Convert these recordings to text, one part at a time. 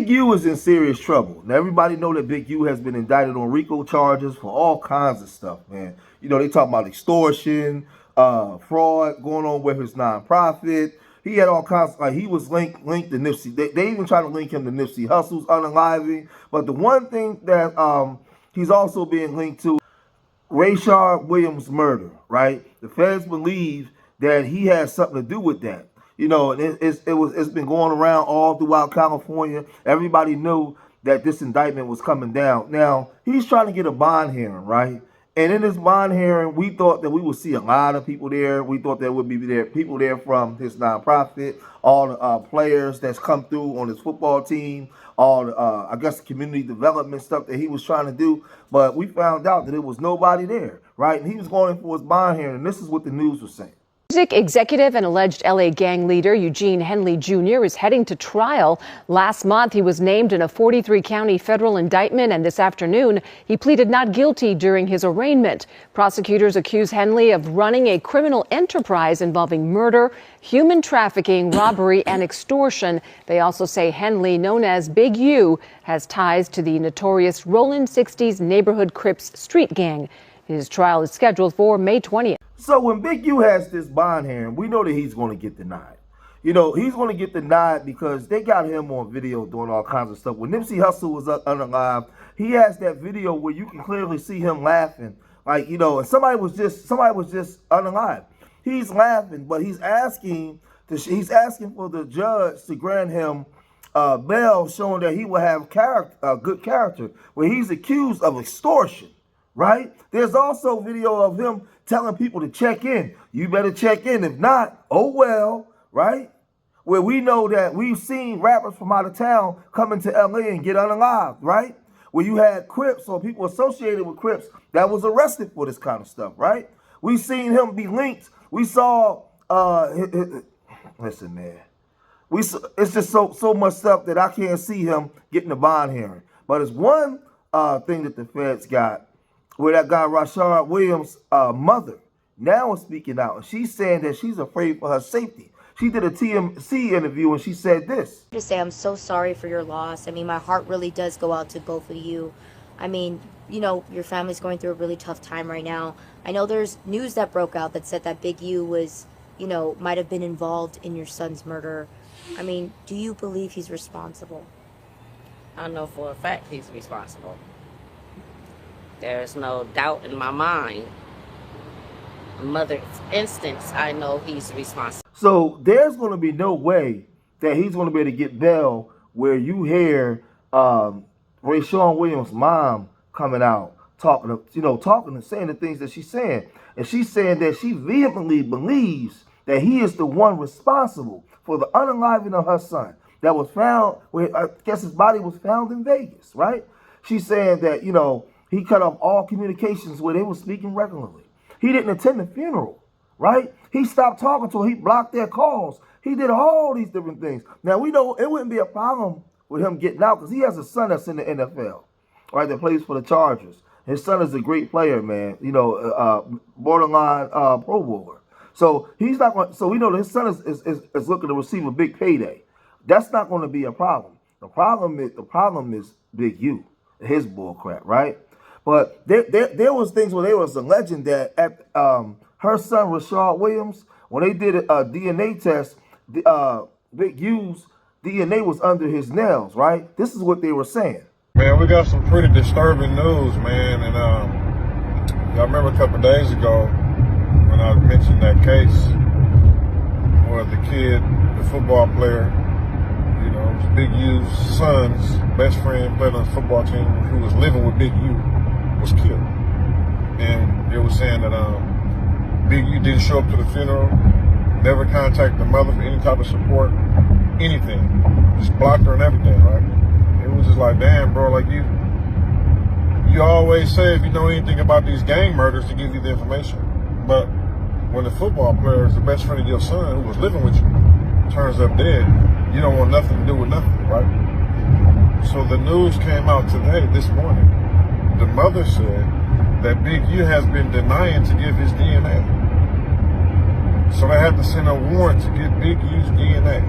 Big U is in serious trouble. Now, everybody know that Big U has been indicted on RICO charges for all kinds of stuff, man. You know, they talk about extortion, fraud going on with his nonprofit. He had all kinds of, like, he was linked to Nipsey. They even try to link him to Nipsey Hussle's unaliving. But the one thing that he's also being linked to, Rayshard Williams' murder, right? The feds believe that he has something to do with that. You know, it's been going around all throughout California. Everybody knew that this indictment was coming down. Now, he's trying to get a bond hearing, right? And in this bond hearing, we thought that we would see a lot of people there. We thought there would be people there from his nonprofit, all the players that's come through on his football team, all the, I guess, community development stuff that he was trying to do. But we found out that there was nobody there, right? And he was going in for his bond hearing, and this is what the news was saying. Music executive and alleged LA gang leader Eugene Henley Jr. is heading to trial. Last month, he was named in a 43-county federal indictment, and this afternoon, he pleaded not guilty during his arraignment. Prosecutors accuse Henley of running a criminal enterprise involving murder, human trafficking, robbery, and extortion. They also say Henley, known as Big U, has ties to the notorious Rollin' 60s neighborhood Crips street gang. His trial is scheduled for May 20th. So when Big U has this bond hearing, we know that he's going to get denied. You know, he's going to get denied because they got him on video doing all kinds of stuff. When Nipsey Hussle was unalive, he has that video where you can clearly see him laughing. Like, you know, and somebody was just unalive. He's laughing, but he's asking for the judge to grant him bail, showing that he will have good character, where he's accused of extortion. Right? There's also video of him telling people to check in. You better check in. If not, oh well, right? Where we know that we've seen rappers from out of town come into LA and get unalived, right? Where you had Crips or people associated with Crips that was arrested for this kind of stuff, right? We've seen him be linked. We saw, listen, man. It's just so much stuff that I can't see him getting a bond hearing. But it's one thing that the feds got, where that guy Rayshard Williams' mother now is speaking out. And she's saying that she's afraid for her safety. She did a TMC interview and she said this. To say I'm so sorry for your loss. I mean, my heart really does go out to both of you. I mean, you know, your family's going through a really tough time right now. I know there's news that broke out that said that Big U was, you know, might have been involved in your son's murder. I mean, do you believe he's responsible? I know for a fact he's responsible. There's no doubt in my mind. Mother's instance, I know he's responsible. So there's going to be no way that he's going to be able to get bail where you hear Rayshard Williams' mom coming out talking and saying the things that she's saying. And she's saying that she vehemently believes that he is the one responsible for the unaliving of her son that was found, where I guess his body was found in Vegas, right? She's saying that, you know, he cut off all communications where they were speaking regularly. He didn't attend the funeral, right? He stopped talking to her. He blocked their calls. He did all these different things. Now, we know it wouldn't be a problem with him getting out because he has a son that's in the NFL, right, that plays for the Chargers. His son is a great player, man, you know, borderline Pro Bowler. So he's not going. So we know that his son is looking to receive a big payday. That's not going to be a problem. The problem is Big U, his bull crap, right? But there was things where there was a legend that at her son Rayshard Williams, when they did a DNA test, Big U's DNA was under his nails, right? This is what they were saying. Man, we got some pretty disturbing news, man. And y'all remember a couple of days ago when I mentioned that case where the kid, the football player, you know, it was Big U's son's best friend, played on the football team, who was living with Big U, was killed. And it was saying that Big U didn't show up to the funeral, never contacted the mother for any type of support, anything. Just blocked her and everything, right? It was just like, damn, bro, like you always say if you know anything about these gang murders to give you the information. But when the football player is the best friend of your son who was living with you, turns up dead, you don't want nothing to do with nothing, right? So the news came out today, this morning. The mother said that Big U has been denying to give his DNA. So they had to send a warrant to get Big U's DNA.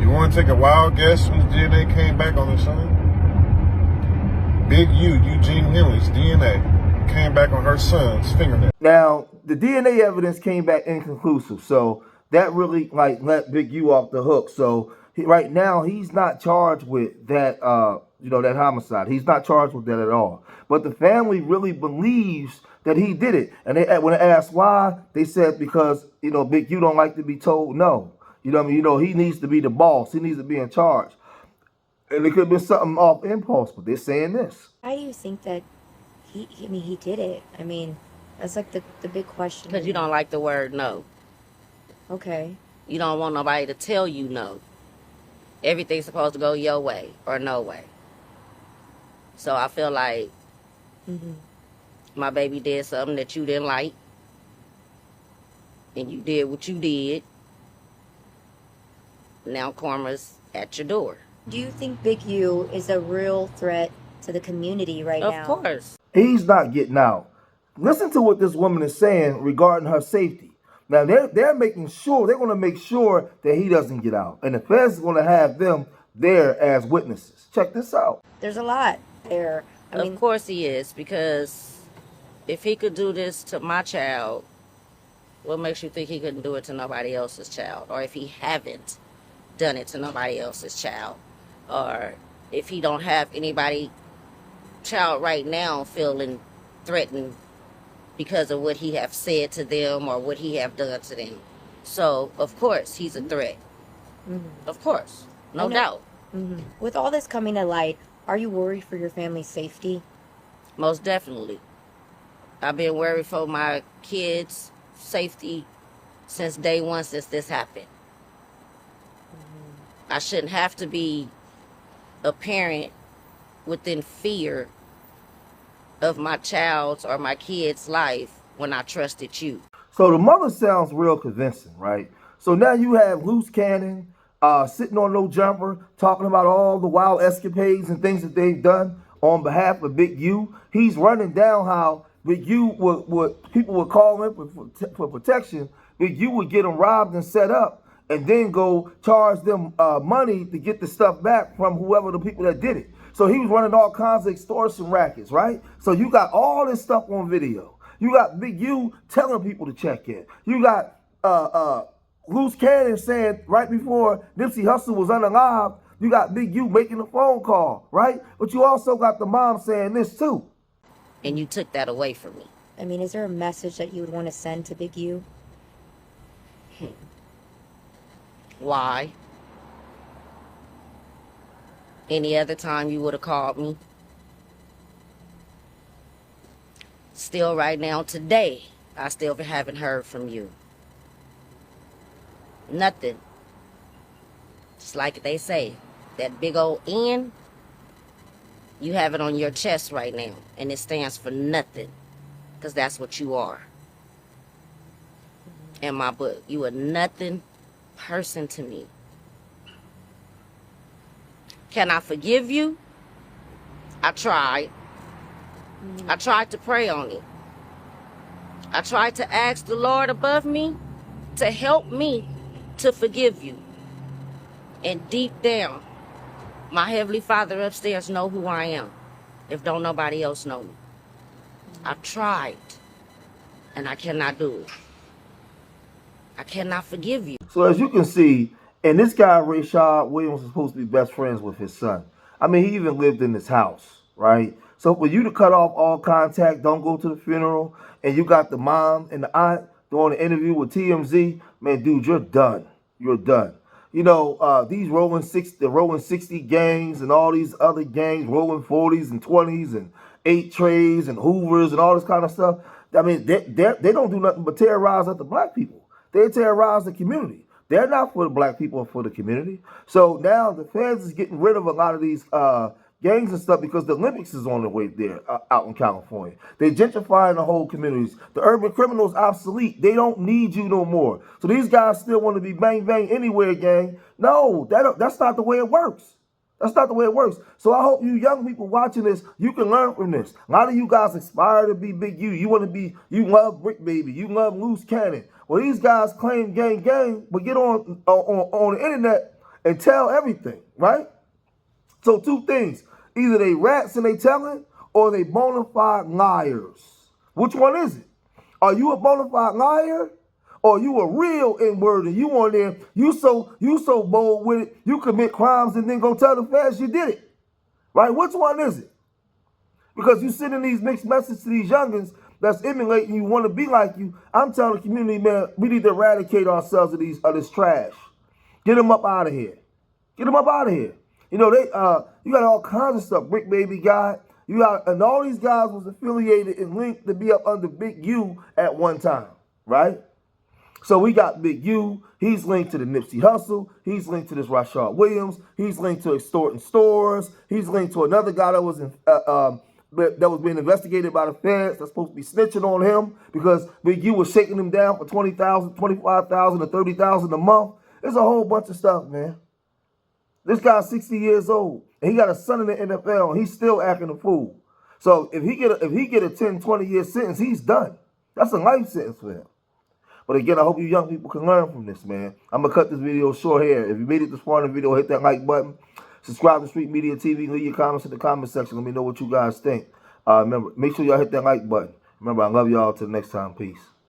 You want to take a wild guess when the DNA came back on his son? Big U, Eugene Henley's DNA came back on her son's fingernail. Now, the DNA evidence came back inconclusive, so that really let Big U off the hook. So right now he's not charged with that, that homicide. He's not charged with that at all. But the family really believes that he did it, and when they asked why, they said because Big U don't like to be told no. You know what I mean? He needs to be the boss. He needs to be in charge. And it could have been something off impulse, but they're saying this. Why do you think that he did it? I mean, that's like the big question. Because you don't like the word no. Okay. You don't want nobody to tell you no. Everything's supposed to go your way or no way. So I feel like my baby did something that you didn't like. And you did what you did. Now karma's at your door. Do you think Big U is a real threat to the community right now? Of course. He's not getting out. Listen to what this woman is saying regarding her safety. Now they're making sure, they're going to make sure that he doesn't get out, and the feds is going to have them there as witnesses. Check this out. There's a lot there. I mean, Of course he is, because if he could do this to my child, what makes you think he couldn't do it to nobody else's child? Or if he haven't done it to nobody else's child? Or if he don't have anybody child right now feeling threatened because of what he have said to them or what he have done to them. So, of course, he's a threat. Of course. No doubt. with all this coming to light, are you worried for your family's safety? Most definitely. I've been worried for my kids' safety since day one, since this happened. I shouldn't have to be a parent within fear of my child's or my kid's life when I trusted you. So the mother sounds real convincing, right? So now you have Loose Cannon sitting on No Jumper talking about all the wild escapades and things that they've done on behalf of Big U. He's running down how Big U would people would call him for protection. Big U would get them robbed and set up, and then go charge them money to get the stuff back from whoever the people that did it. So he was running all kinds of extortion rackets, right? So you got all this stuff on video. You got Big U telling people to check in. You got Loose Cannon saying right before Nipsey Hussle was unalive, you got Big U making a phone call, right? But you also got the mom saying this too. And you took that away from me. I mean, is there a message that you would want to send to Big U? Why? Any other time you would have called me. Still right now, today, I still haven't heard from you. Nothing. Just like they say, that big old N, you have it on your chest right now. And it stands for nothing. Because that's what you are. In my book, you are nothing person to me. Can I forgive you? I tried. I tried to pray on it. I tried to ask the Lord above me to help me to forgive you. And deep down, my Heavenly Father upstairs know who I am, if don't nobody else know me. I tried, and I cannot do it. I cannot forgive you. So as you can see, and this guy, Rayshad Williams, is supposed to be best friends with his son. I mean, he even lived in his house, right? So for you to cut off all contact, don't go to the funeral, and you got the mom and the aunt doing an interview with TMZ, man, dude, you're done. You're done. You know, these the rolling 60 gangs and all these other gangs, rolling 40s and 20s and 8 trays and Hoovers and all this kind of stuff. I mean, they don't do nothing but terrorize other black people. They terrorize the community. They're not for the black people or for the community. So now the feds is getting rid of a lot of these gangs and stuff because the Olympics is on the way there out in California. They're gentrifying the whole communities. The urban criminals obsolete. They don't need you no more. So these guys still want to be bang bang anywhere gang. No, that's not the way it works. That's not the way it works. So I hope you young people watching this, you can learn from this. A lot of you guys aspire to be Big U. You want to be, you love Brick Baby. You love Loose Cannon. Well, these guys claim gang, but get on the internet and tell everything, right? So two things. Either they rats and they telling, or they bona fide liars. Which one is it? Are you a bona fide liar? Or you a real N-word and you on there, you so bold with it, you commit crimes and then go tell the feds you did it. Right? Which one is it? Because you sending these mixed messages to these youngins that's emulating you, want to be like you. I'm telling the community, man, we need to eradicate ourselves of this trash. Get them up out of here. Get them up out of here. You know, you got all kinds of stuff. Brick Baby guy. And all these guys was affiliated and linked to be up under Big U at one time, right? So we got Big U. He's linked to the Nipsey Hussle. He's linked to this Rashard Williams. He's linked to extorting stores. He's linked to another guy that was being investigated by the feds that's supposed to be snitching on him because Big U was shaking him down for $20,000, $25,000, or $30,000 a month. There's a whole bunch of stuff, man. This guy's 60 years old, and he got a son in the NFL, and he's still acting a fool. So if he get a 10, 20-year sentence, he's done. That's a life sentence for him. But again, I hope you young people can learn from this, man. I'm going to cut this video short here. If you made it this far in the video, hit that like button. Subscribe to Street Media TV. Leave your comments in the comment section. Let me know what you guys think. Remember, make sure y'all hit that like button. Remember, I love y'all. Till next time. Peace.